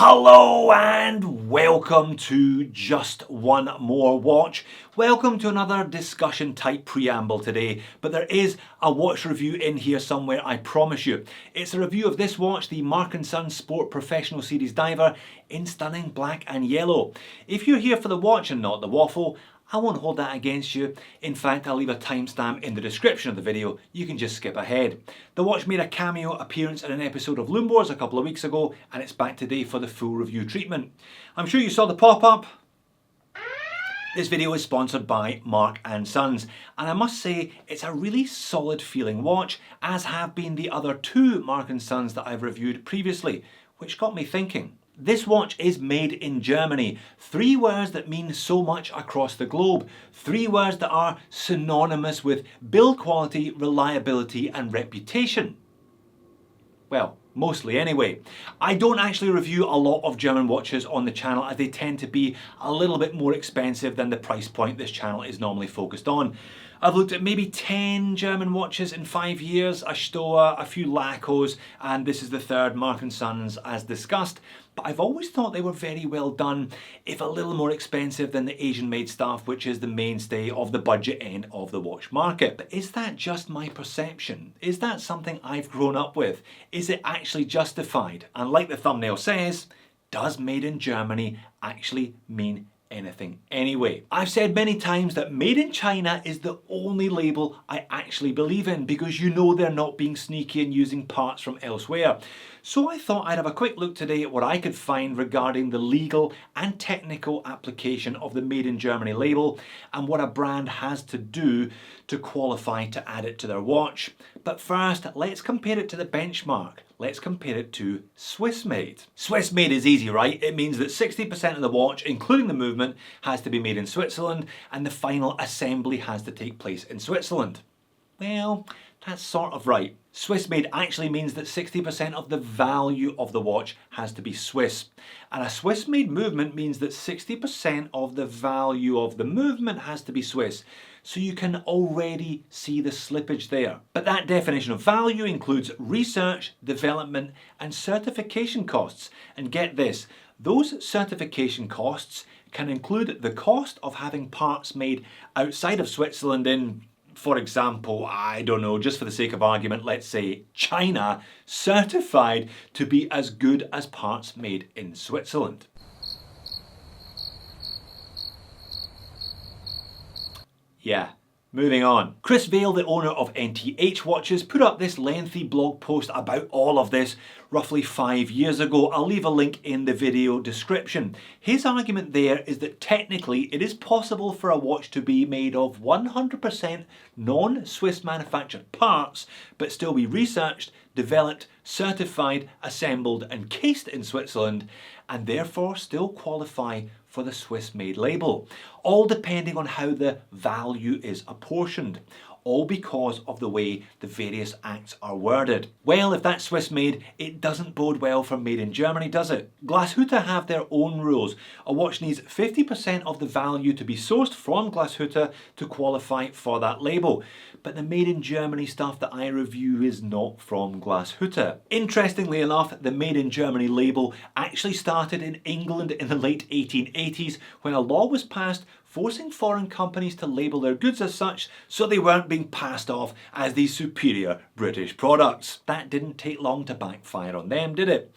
Hello and welcome to Just One More Watch. Welcome to another discussion type preamble today, but there is a watch review in here somewhere, I promise you. It's a review of this watch, the Marc & Son Sport Professional Series Diver in stunning black and yellow. If you're here for the watch and not the waffle, I won't hold that against you. In fact, I'll leave a timestamp in the description of the video. You can just skip ahead. The watch made a cameo appearance in an episode of Loom Wars a couple of weeks ago, and it's back today for the full review treatment. I'm sure you saw the pop-up. This video is sponsored by Marc & Sons, and I must say it's a really solid feeling watch, as have been the other two Marc & Sons that I've reviewed previously, which got me thinking. This watch is made in Germany. Three words that mean so much across the globe. Three words that are synonymous with build quality, reliability and reputation. Well, mostly anyway. I don't actually review a lot of German watches on the channel as they tend to be a little bit more expensive than the price point this channel is normally focused on. I've looked at maybe 10 German watches in 5 years, a Stoa, a few Lacos, and this is the third Marc & Sons as discussed. But I've always thought they were very well done, if a little more expensive than the Asian made stuff, which is the mainstay of the budget end of the watch market. But is that just my perception? Is that something I've grown up with? Is it actually justified? And like the thumbnail says, does made in Germany actually mean anything anyway? I've said many times that made in China is the only label I actually believe in, because you know they're not being sneaky and using parts from elsewhere. So I thought I'd have a quick look today at what I could find regarding the legal and technical application of the Made in Germany label and what a brand has to do to qualify to add it to their watch. But first, let's compare it to the benchmark. Let's compare it to Swiss made. Swiss made is easy, right? It means that 60% of the watch, including the movement, has to be made in Switzerland and the final assembly has to take place in Switzerland. Well, that's sort of right. Swiss made actually means that 60% of the value of the watch has to be Swiss. And a Swiss made movement means that 60% of the value of the movement has to be Swiss. So you can already see the slippage there. But that definition of value includes research, development and certification costs. And get this, those certification costs can include the cost of having parts made outside of Switzerland in, for example, I don't know, just for the sake of argument, let's say China, certified to be as good as parts made in Switzerland. Yeah, moving on. Chris Vail, the owner of NTH Watches, put up this lengthy blog post about all of this roughly 5 years ago. I'll leave a link in the video description. His argument there is that technically it is possible for a watch to be made of 100% non-Swiss manufactured parts, but still be researched, developed, certified, assembled and cased in Switzerland, and therefore still qualify for the Swiss made label, all depending on how the value is apportioned, all because of the way the various acts are worded. Well, if that's Swiss made, it doesn't bode well for made in Germany, does it? Glashütte have their own rules. A watch needs 50% of the value to be sourced from Glashütte to qualify for that label. But the made in Germany stuff that I review is not from Glashütte. Interestingly enough, the made in Germany label actually started in England in the late 1880s when a law was passed forcing foreign companies to label their goods as such so they weren't being passed off as these superior British products. That didn't take long to backfire on them, did it?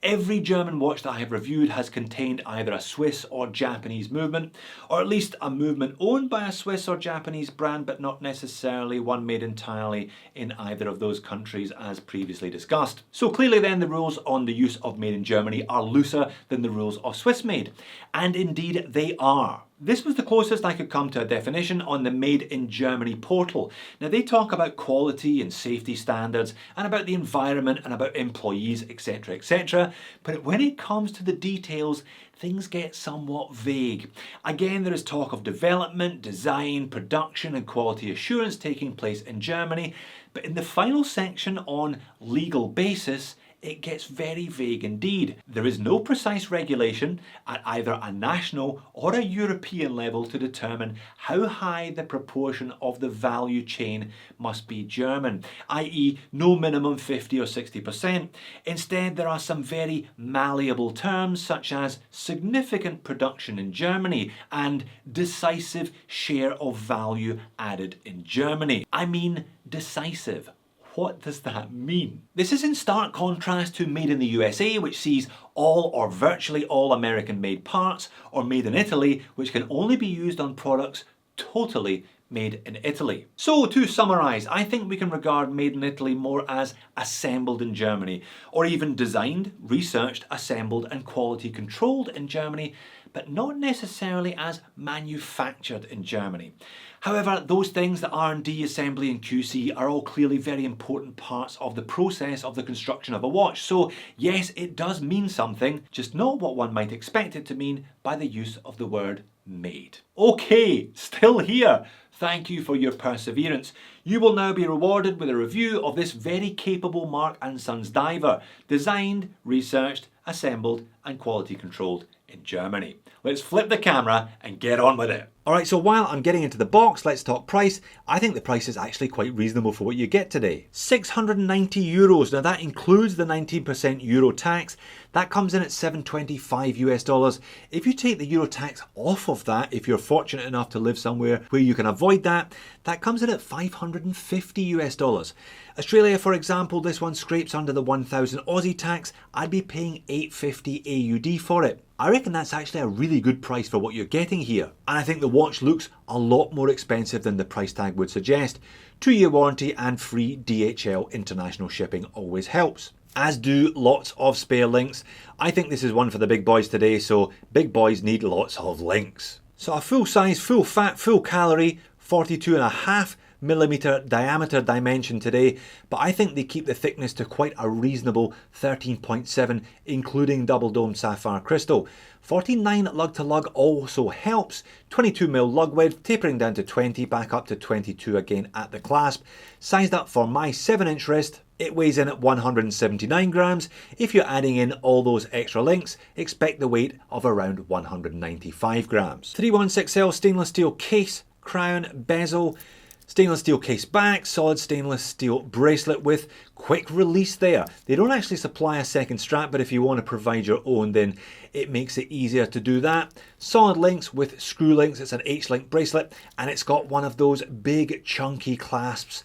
Every German watch that I have reviewed has contained either a Swiss or Japanese movement, or at least a movement owned by a Swiss or Japanese brand, but not necessarily one made entirely in either of those countries as previously discussed. So clearly then the rules on the use of made in Germany are looser than the rules of Swiss made. And indeed they are. This was the closest I could come to a definition on the Made in Germany portal. Now they talk about quality and safety standards and about the environment and about employees, etc, etc. But when it comes to the details, things get somewhat vague. Again, there is talk of development, design, production and quality assurance taking place in Germany. But in the final section on legal basis, it gets very vague indeed. There is no precise regulation at either a national or a European level to determine how high the proportion of the value chain must be German, i.e. no minimum 50 or 60%. Instead, there are some very malleable terms such as significant production in Germany and decisive share of value added in Germany. I mean decisive. What does that mean? This is in stark contrast to Made in the USA, which sees all or virtually all American-made parts, or Made in Italy, which can only be used on products totally made in Italy. So to summarise, I think we can regard Made in Italy more as assembled in Germany, or even designed, researched, assembled and quality controlled in Germany, but not necessarily as manufactured in Germany. However, those things, the R&D, assembly and QC, are all clearly very important parts of the process of the construction of a watch. So yes, it does mean something, just not what one might expect it to mean by the use of the word made. Okay, still here. Thank you for your perseverance. You will now be rewarded with a review of this very capable Marc & Sons diver, designed, researched, assembled and quality controlled in Germany. Let's flip the camera and get on with it. Alright, so while I'm getting into the box, let's talk price. I think the price is actually quite reasonable for what you get today. €690. Now that includes the 19% Euro tax. That comes in at $725 US. If you take the Euro tax off of that, if you're fortunate enough to live somewhere where you can avoid that, that comes in at $550 US. Australia, for example, this one scrapes under the 1,000 Aussie tax. I'd be paying 850 AUD for it. I reckon that's actually a really good price for what you're getting here. And I think the watch looks a lot more expensive than the price tag would suggest. 2-year warranty and free DHL international shipping always helps. As do lots of spare links. I think this is one for the big boys today, so big boys need lots of links. So a full size, full fat, full calorie, 42.5mm diameter dimension today, but I think they keep the thickness to quite a reasonable 13.7, including double dome sapphire crystal. 49 lug to lug also helps. 22mm lug width, tapering down to 20, back up to 22 again at the clasp. Sized up for my 7-inch wrist. It weighs in at 179 grams. If you're adding in all those extra links, expect the weight of around 195 grams. 316L stainless steel case, crown, bezel, stainless steel case back, solid stainless steel bracelet with quick release there. They don't actually supply a second strap, but if you want to provide your own, then it makes it easier to do that. Solid links with screw links. It's an H-link bracelet, and it's got one of those big chunky clasps.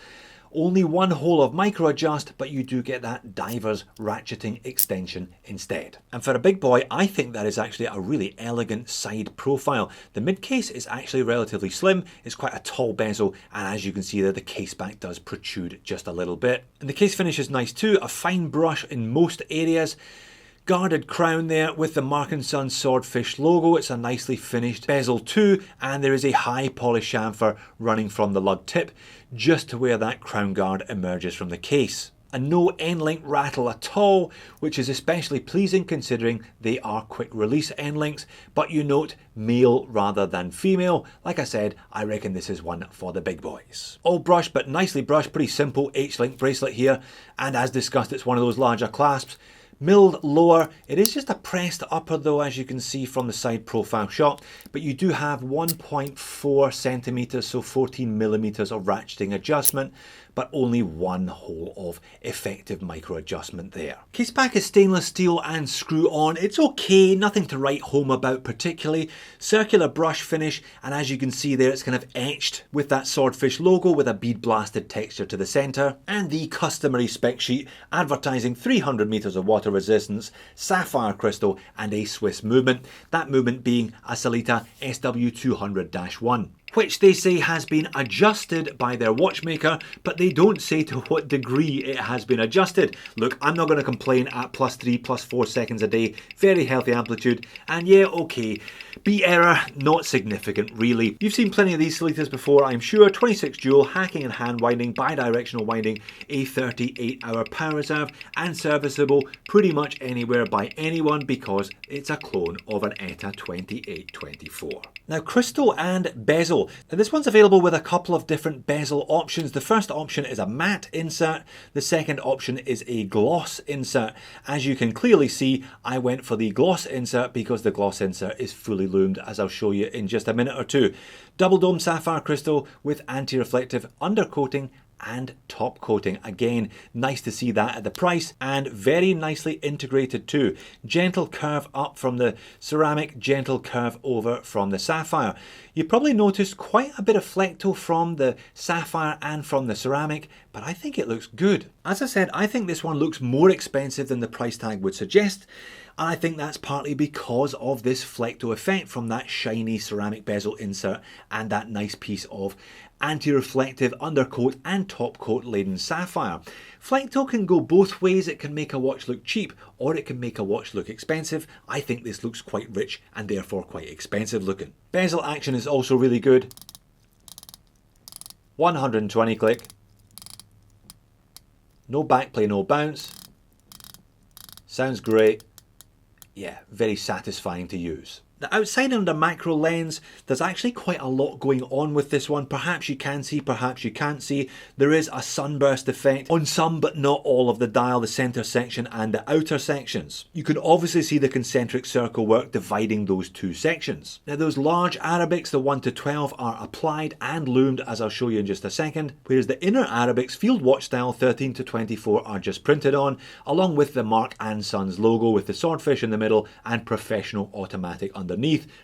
Only one hole of micro adjust, but you do get that diver's ratcheting extension instead. And for a big boy, I think that is actually a really elegant side profile. The mid case is actually relatively slim. It's quite a tall bezel, and as you can see there, the case back does protrude just a little bit. And the case finish is nice too, a fine brush in most areas. Guarded crown there with the Marc & Sons swordfish logo. It's a nicely finished bezel too, and there is a high polish chamfer running from the lug tip just to where that crown guard emerges from the case. And no end-link rattle at all, which is especially pleasing considering they are quick release end links, but you note male rather than female. Like I said, I reckon this is one for the big boys. All brushed, but nicely brushed, pretty simple H-link bracelet here, and as discussed, it's one of those larger clasps. Milled lower, it is just a pressed upper though, as you can see from the side profile shot, but you do have 1.4 centimeters, so 14mm of ratcheting adjustment, but only one hole of effective micro adjustment there. Case back is stainless steel and screw on. It's okay, nothing to write home about particularly. Circular brush finish, and as you can see there, it's kind of etched with that swordfish logo with a bead blasted texture to the center, and the customary spec sheet advertising 300 meters of water resistance, sapphire crystal and a Swiss movement, that movement being a Sellita SW200-1. Which they say has been adjusted by their watchmaker, but they don't say to what degree it has been adjusted. Look, I'm not going to complain at +3, +4 seconds a day, very healthy amplitude, and yeah, okay, beat error, not significant really. You've seen plenty of these Sellitas before, I'm sure. 26 jewel, hacking and hand winding, bi-directional winding, a 38-hour power reserve, and serviceable pretty much anywhere by anyone because it's a clone of an ETA 2824. Now, crystal and bezel bezel. Now this one's available with a couple of different bezel options. The first option is a matte insert. The second option is a gloss insert. As you can clearly see, I went for the gloss insert because the gloss insert is fully loomed, as I'll show you in just a minute or two. Double dome sapphire crystal with anti-reflective undercoating and top coating. Again, nice to see that at the price, and very nicely integrated too. Gentle curve up from the ceramic, gentle curve over from the sapphire. You probably noticed quite a bit of flecto from the sapphire and from the ceramic, but I think it looks good. As I said, I think this one looks more expensive than the price tag would suggest. And I think that's partly because of this flecto effect from that shiny ceramic bezel insert and that nice piece of anti-reflective undercoat and top coat laden sapphire. Flecto can go both ways. It can make a watch look cheap or it can make a watch look expensive. I think this looks quite rich and therefore quite expensive looking. Bezel action is also really good. 120 click. No backplay, no bounce. Sounds great. Yeah, very satisfying to use. Now, outside under macro lens, there's actually quite a lot going on with this one. Perhaps you can see, perhaps you can't see. There is a sunburst effect on some, but not all of the dial, the center section and the outer sections. You can obviously see the concentric circle work dividing those two sections. Now, those large Arabics, the 1 to 12, are applied and loomed, as I'll show you in just a second, whereas the inner Arabics, field watch style 13 to 24, are just printed on, along with the Marc and Sons logo with the swordfish in the middle and professional automatic underneath.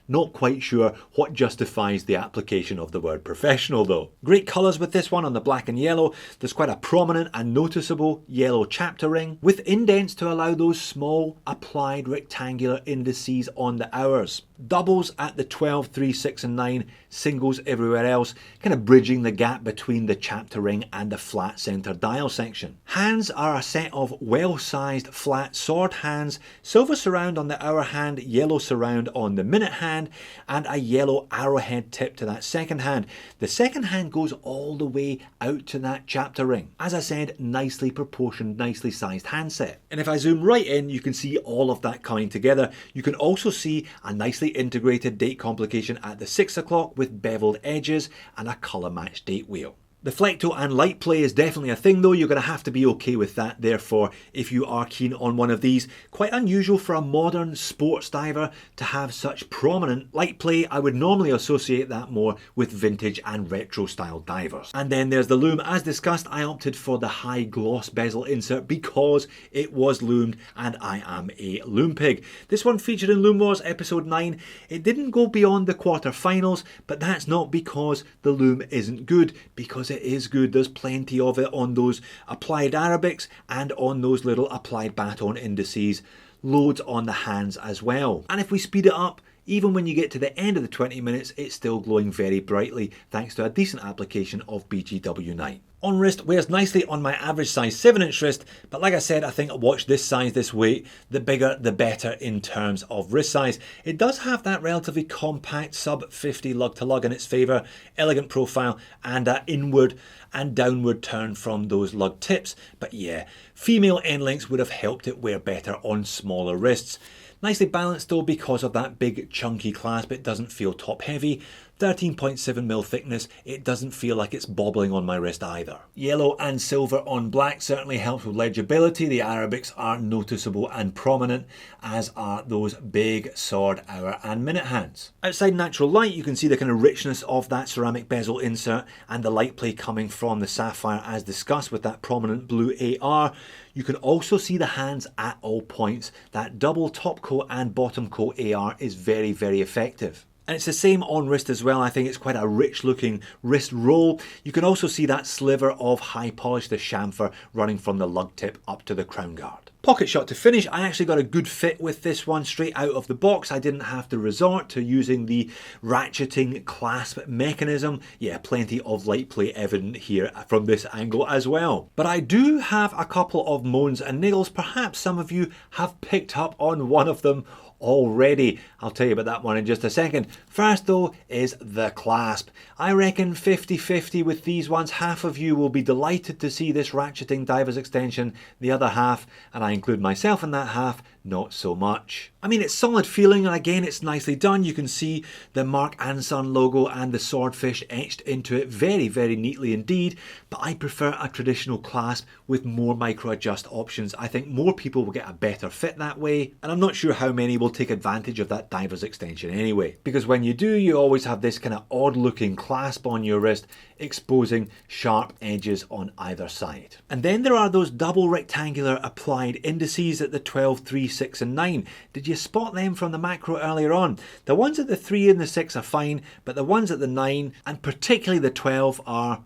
Not quite sure what justifies the application of the word professional though. Great colours with this one on the black and yellow. There's quite a prominent and noticeable yellow chapter ring with indents to allow those small applied rectangular indices on the hours. Doubles at the 12, 3, 6 and 9, singles everywhere else, kind of bridging the gap between the chapter ring and the flat centre dial section. Hands are a set of well-sized flat sword hands, silver surround on the hour hand, yellow surround on the minute hand, and a yellow arrowhead tip to that second hand. The second hand goes all the way out to that chapter ring. As I said, nicely proportioned, nicely sized handset. And if I zoom right in, you can see all of that coming together. You can also see a nicely integrated date complication at the 6 o'clock with beveled edges and a colour matched date wheel. The flecto and light play is definitely a thing though. You're going to have to be okay with that, therefore, if you are keen on one of these. Quite unusual for a modern sports diver to have such prominent light play. I would normally associate that more with vintage and retro style divers. And then there's the loom. As discussed, I opted for the high gloss bezel insert because it was loomed and I am a loom pig. This one featured in Loom Wars episode 9. It didn't go beyond the quarterfinals, but that's not because the loom isn't good, because it is good. There's plenty of it on those applied Arabics and on those little applied baton indices. Loads on the hands as well. And if we speed it up, even when you get to the end of the 20 minutes, it's still glowing very brightly thanks to a decent application of BGW Night. On wrist, wears nicely on my average size 7-inch wrist, but like I said, I think a watch this size, this weight, the bigger the better in terms of wrist size. It does have that relatively compact sub 50 lug to lug in its favour, elegant profile and that inward and downward turn from those lug tips. But yeah, female end links would have helped it wear better on smaller wrists. Nicely balanced though because of that big chunky clasp. It doesn't feel top heavy. 13.7mm thickness, it doesn't feel like it's bobbling on my wrist either. Yellow and silver on black certainly helps with legibility. The Arabics are noticeable and prominent, as are those big sword, hour and minute hands. Outside natural light, you can see the kind of richness of that ceramic bezel insert and the light play coming from the sapphire as discussed with that prominent blue AR. You can also see the hands at all points. That double top coat and bottom coat AR is very, very effective. And it's the same on wrist as well. I think it's quite a rich looking wrist roll. You can also see that sliver of high polish, the chamfer, running from the lug tip up to the crown guard. Pocket shot to finish. I actually got a good fit with this one straight out of the box. I didn't have to resort to using the ratcheting clasp mechanism. Yeah, plenty of light play evident here from this angle as well. But I do have a couple of moans and niggles. Perhaps some of you have picked up on one of them already. I'll tell you about that one in just a second. First though is the clasp. I reckon 50-50 with these ones. Half of you will be delighted to see this ratcheting diver's extension. The other half, and I include myself in that half, not so much. I mean, it's solid feeling, and again, it's nicely done. You can see the Marc and Son logo and the swordfish etched into it very, very neatly indeed. But I prefer a traditional clasp with more micro adjust options. I think more people will get a better fit that way, and I'm not sure how many will take advantage of that diver's extension anyway. Because when you do, you always have this kind of odd looking clasp on your wrist, exposing sharp edges on either side. And then there are those double rectangular applied indices at the 12, 3, 6 and 9. Did you spot them from the macro earlier on? The ones at the 3 and the 6 are fine, but the ones at the 9 and particularly the 12 are...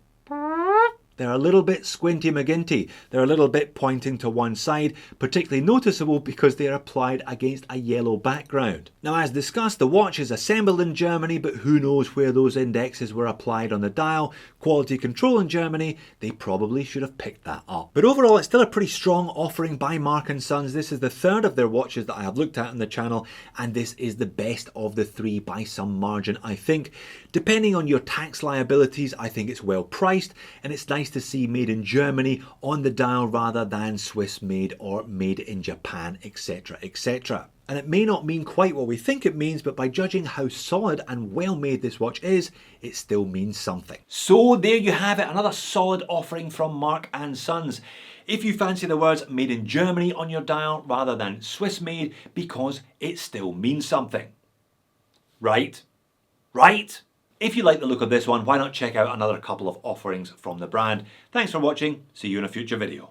they're a little bit squinty McGinty. They're a little bit pointing to one side, particularly noticeable because they are applied against a yellow background. Now, as discussed, the watch is assembled in Germany, but who knows where those indexes were applied on the dial. Quality control in Germany, they probably should have picked that up. But overall, it's still a pretty strong offering by Marc & Sons. This is the third of their watches that I have looked at on the channel, and this is the best of the three by some margin, I think. Depending on your tax liabilities, I think it's well priced, and it's nice to see made in Germany on the dial rather than Swiss made or made in Japan, etc, etc. And it may not mean quite what we think it means, but by judging how solid and well made this watch is, it still means something. So there you have it, another solid offering from Marc & Sons. If you fancy the words made in Germany on your dial rather than Swiss made, because it still means something. Right? Right? If you like the look of this one, why not check out another couple of offerings from the brand. Thanks for watching, see you in a future video.